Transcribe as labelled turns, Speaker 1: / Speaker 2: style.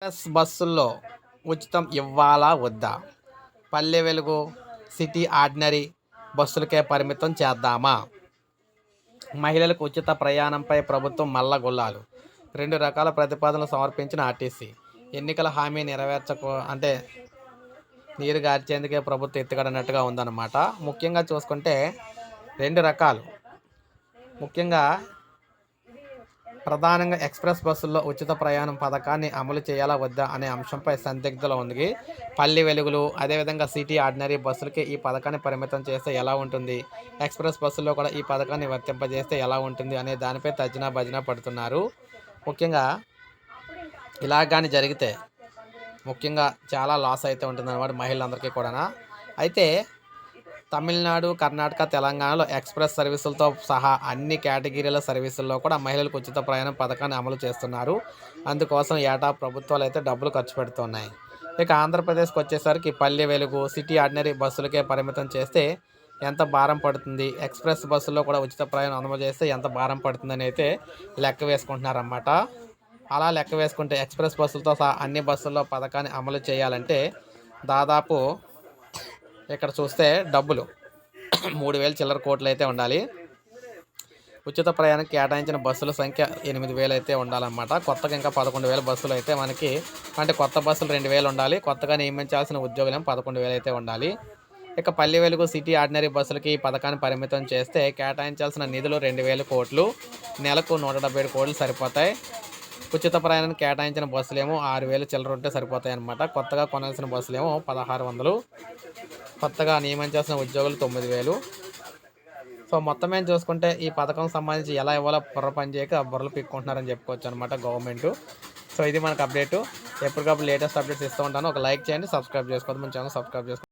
Speaker 1: బస్సుల్లో ఉచితం ఇవ్వాలా వద్దా? పల్లె వెలుగు, సిటీ ఆర్డినరీ బస్సులకే పరిమితం చేద్దామా? మహిళలకు ఉచిత ప్రయాణంపై ప్రభుత్వం మల్లగుల్లాలు. 2 రకాల ప్రతిపాదనలు సమర్పించిన ఆర్టీసీ. ఎన్నికల హామీ నీరు గార్చేందుకే ప్రభుత్వం ఎత్తుగడన్నట్టుగా ఉందన్నమాట. ముఖ్యంగా చూసుకుంటే 2 రకాలు. ముఖ్యంగా ప్రధానంగా ఎక్స్‌ప్రెస్ బస్సుల్లో ఉచిత ప్రయాణం పథకాన్ని అమలు చేయాలా వద్దా అనే అంశంపై సందిగ్ధంలో ఉంది. పల్లె వెలుగులు, అదేవిధంగా సిటీ ఆర్డినరీ బస్సులకి ఈ పథకాన్ని పరిమితం చేస్తే ఎలా ఉంటుంది? ఎక్స్‌ప్రెస్ బస్సుల్లో కూడా ఈ పథకాన్ని వర్తింపజేస్తే ఎలా ఉంటుంది అనే దానిపై తర్జన భర్జన పడుతున్నారు. ముఖ్యంగా ఇలా గాని జరిగితే ముఖ్యంగా చాలా లాస్ అయితే ఉంటుందన్నమాట మహిళలందరికీ కూడానా. అయితే తమిళనాడు, కర్ణాటక, తెలంగాణలో ఎక్స్‌ప్రెస్ సర్వీసులతో సహా అన్ని కేటగిరీల సర్వీసుల్లో కూడా మహిళలకు ఉచిత ప్రయాణం పథకాన్ని అమలు చేస్తున్నారు. అందుకోసం ఏటా ప్రభుత్వాలైతే డబ్బులు ఖర్చు పెడుతున్నాయి. ఇక ఆంధ్రప్రదేశ్‌కి వచ్చేసరికి పల్లె వెలుగు, సిటీ ఆర్డినరీ బస్సులకే పరిమితం చేస్తే ఎంత భారం పడుతుంది? ఎక్స్‌ప్రెస్ బస్సుల్లో కూడా ఉచిత ప్రయాణం అమలు చేస్తే ఎంత భారం పడుతుందని అయితే లెక్క వేసుకుంటున్నారన్నమాట. అలా లెక్క వేసుకుంటే ఎక్స్‌ప్రెస్ బస్సులతో సహా అన్ని బస్సుల్లో పథకాన్ని అమలు చేయాలంటే దాదాపు ఇక్కడ చూస్తే డబ్బులు 3,000 చిల్లర కోట్లు అయితే ఉండాలి. ఉచిత ప్రయాణానికి కేటాయించిన బస్సుల సంఖ్య 8,000 అయితే ఉండాలన్నమాట. కొత్తగా ఇంకా 11,000 బస్సులు అయితే మనకి, అంటే కొత్త బస్సులు 2,000 ఉండాలి. కొత్తగా నియమించాల్సిన ఉద్యోగులేమో 11,000 అయితే ఉండాలి. ఇక పల్లె వెలుగు, సిటీ ఆర్డినరీ బస్సులకి ఈ పథకాన్ని పరిమితం చేస్తే కేటాయించాల్సిన నిధులు 2,000 కోట్లు, నెలకు 177 కోట్లు సరిపోతాయి. ఉచిత ప్రయాణానికి కేటాయించిన బస్సులేమో 6,000 చిల్లర ఉంటే సరిపోతాయి అన్నమాట. కొత్తగా కొనాల్సిన బస్సులేమో 1,600, కొత్తగా నియమించాల్సిన ఉద్యోగులు 9,000. సో మొత్తం మీద చూసుకుంటే ఈ పథకం సంబంధించి ఎలా ఇవ్వాలో బుర్ర పని చేయక బుర్రలు పీక్కుంటున్నారని చెప్పుకోవచ్చు అనమాట గవర్నమెంట్. సో ఇది మనకు అప్డేటు. ఎప్పటికప్పుడు లేటెస్ట్ అప్డేట్స్ ఇస్తూ ఉంటాను. ఒక లైక్ చేయండి, సబ్స్క్రైబ్ చేసుకోవద్దు, మన ఛానల్ సబ్స్క్రైబ్ చేసుకోండి.